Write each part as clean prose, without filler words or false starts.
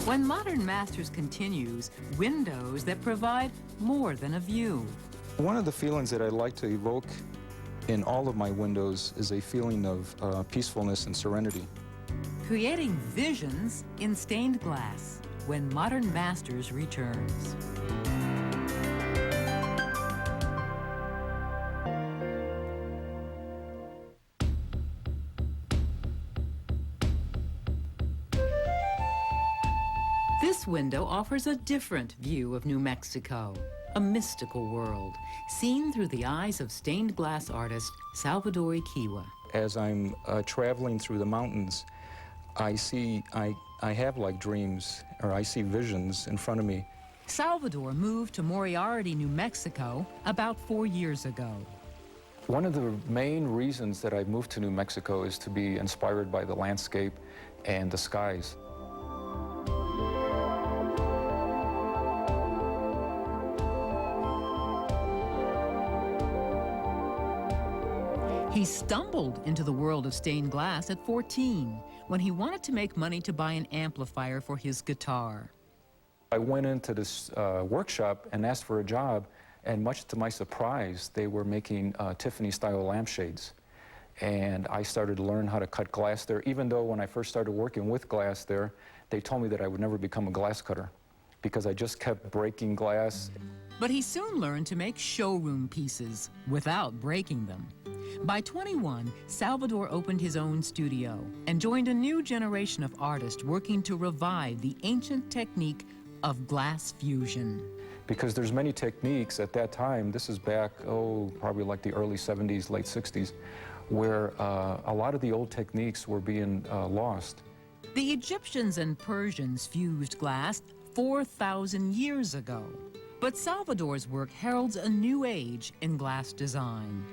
When Modern Masters continues, windows that provide more than a view. One of the feelings that I like to evoke in all of my windows is a feeling of peacefulness and serenity. Creating visions in stained glass when Modern Masters returns. This window offers a different view of New Mexico, a mystical world, seen through the eyes of stained glass artist Salvador Equihua. As I'm traveling through the mountains, I have like dreams, or I see visions in front of me. Salvador moved to Moriarty, New Mexico about 4 years ago. One of the main reasons that I moved to New Mexico is to be inspired by the landscape and the skies. He stumbled into the world of stained glass at 14 when he wanted to make money to buy an amplifier for his guitar. I went into this workshop and asked for a job, and much to my surprise, they were making Tiffany-style lampshades. And I started to learn how to cut glass there, even though when I first started working with glass there, they told me that I would never become a glass cutter because I just kept breaking glass. But he soon learned to make showroom pieces without breaking them. By 21, Salvador opened his own studio and joined a new generation of artists working to revive the ancient technique of glass fusion. Because there's many techniques at that time, this is back, probably like the early 70s, late 60s, where a lot of the old techniques were being lost. The Egyptians and Persians fused glass 4,000 years ago. But Salvador's work heralds a new age in glass design.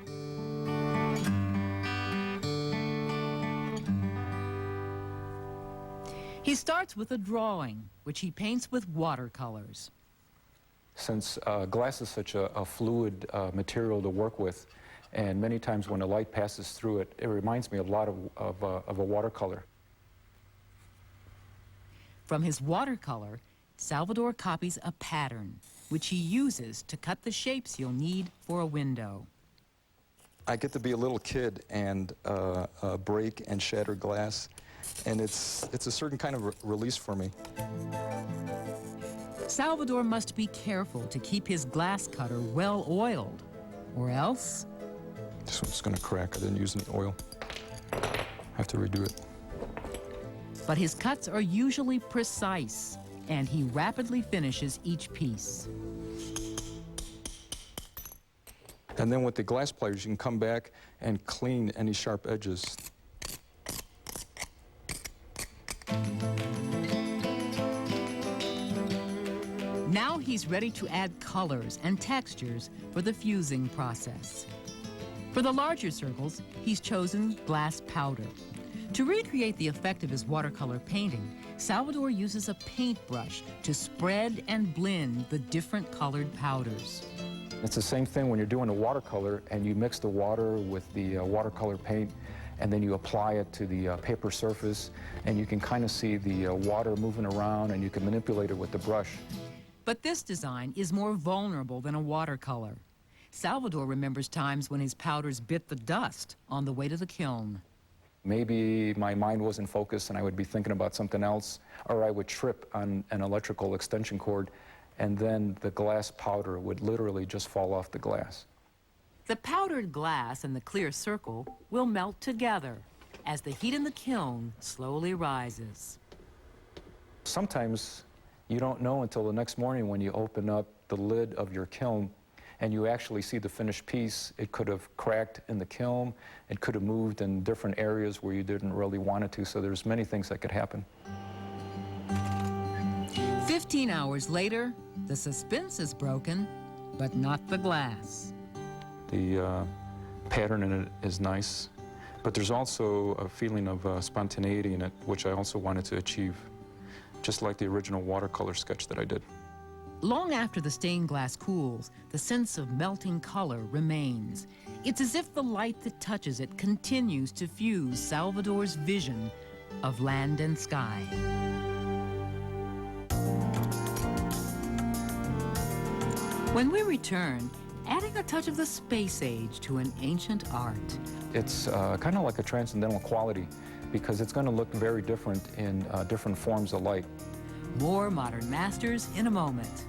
He starts with a drawing, which he paints with watercolors. Since glass is such a fluid material to work with, and many times when a light passes through it, it reminds me a lot of a watercolor. From his watercolor, Salvador copies a pattern, which he uses to cut the shapes you'll need for a window. I get to be a little kid and break and shatter glass, and it's a certain kind of release for me. Salvador must be careful to keep his glass cutter well oiled, or else... This one's gonna crack. I didn't use any oil. I have to redo it. But his cuts are usually precise, and he rapidly finishes each piece. And then with the glass pliers, you can come back and clean any sharp edges. Now he's ready to add colors and textures for the fusing process. For the larger circles, he's chosen glass powder. To recreate the effect of his watercolor painting, Salvador uses a paintbrush to spread and blend the different colored powders. It's the same thing when you're doing a watercolor and you mix the water with the watercolor paint, and then you apply it to the paper surface, and you can kind of see the water moving around, and you can manipulate it with the brush. But this design is more vulnerable than a watercolor. Salvador remembers times when his powders bit the dust on the way to the kiln. Maybe my mind wasn't focused and I would be thinking about something else, or I would trip on an electrical extension cord, and then the glass powder would literally just fall off the glass. The powdered glass and the clear circle will melt together as the heat in the kiln slowly rises. Sometimes you don't know until the next morning when you open up the lid of your kiln and you actually see the finished piece. It could have cracked in the kiln. It could have moved in different areas where you didn't really want it to, so there's many things that could happen. 15 hours later, the suspense is broken, but not the glass. The pattern in it is nice, but there's also a feeling of spontaneity in it, which I also wanted to achieve, just like the original watercolor sketch that I did. Long after the stained glass cools, the sense of melting color remains. It's as if the light that touches it continues to fuse Salvador's vision of land and sky. When we return, adding a touch of the space age to an ancient art. It's kind of like a transcendental quality because it's going to look very different in different forms of light. More Modern Masters in a moment.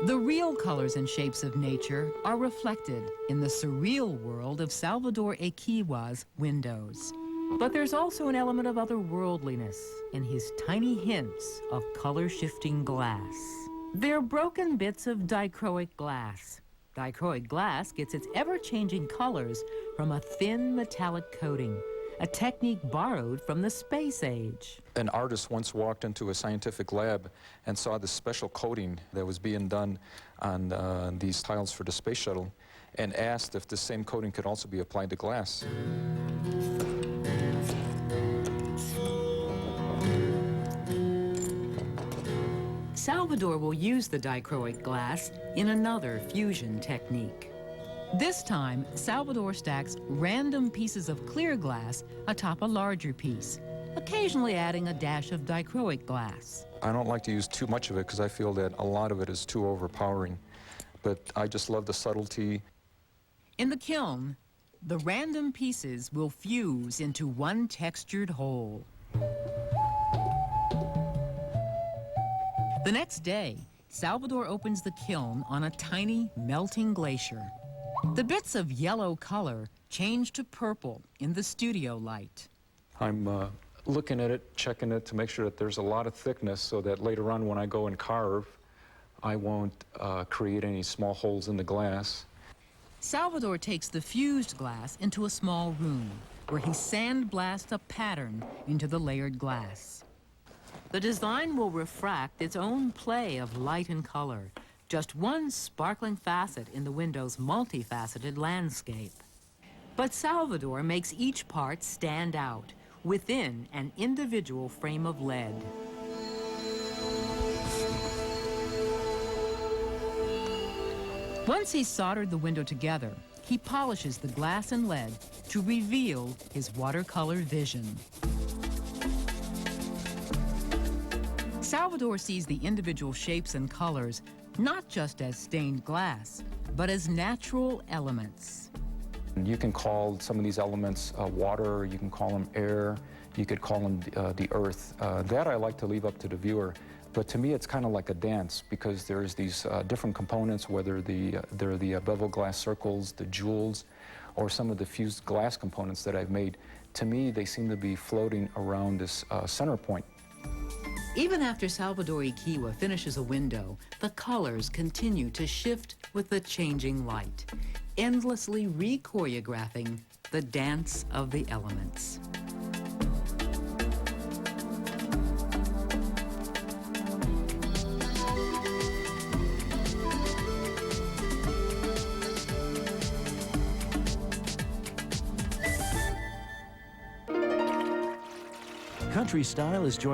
The real colors and shapes of nature are reflected in the surreal world of Salvador Equihua's windows. But there's also an element of otherworldliness in his tiny hints of color-shifting glass. They're broken bits of dichroic glass. Dichroic glass gets its ever-changing colors from a thin metallic coating, a technique borrowed from the space age. An artist once walked into a scientific lab and saw this special coating that was being done on these tiles for the space shuttle and asked if the same coating could also be applied to glass. Salvador will use the dichroic glass in another fusion technique. This time, Salvador stacks random pieces of clear glass atop a larger piece, occasionally adding a dash of dichroic glass. I don't like to use too much of it because I feel that a lot of it is too overpowering, but I just love the subtlety. In the kiln, the random pieces will fuse into one textured whole. The next day, Salvador opens the kiln on a tiny melting glacier. The bits of yellow color change to purple in the studio light. I'm looking at it, checking it to make sure that there's a lot of thickness so that later on when I go and carve, I won't create any small holes in the glass. Salvador takes the fused glass into a small room where he sandblasts a pattern into the layered glass. The design will refract its own play of light and color, just one sparkling facet in the window's multifaceted landscape. But Salvador makes each part stand out within an individual frame of lead. Once he's soldered the window together, he polishes the glass and lead to reveal his watercolor vision. Salvador sees the individual shapes and colors not just as stained glass, but as natural elements. You can call some of these elements water, you can call them air, you could call them the earth. That I like to leave up to the viewer. But to me, it's kind of like a dance because there's these different components, whether they're the bevel glass circles, the jewels, or some of the fused glass components that I've made. To me, they seem to be floating around this center point. Even after Salvador Equihua finishes a window, the colors continue to shift with the changing light, endlessly re-choreographing the dance of the elements. Country Style is joined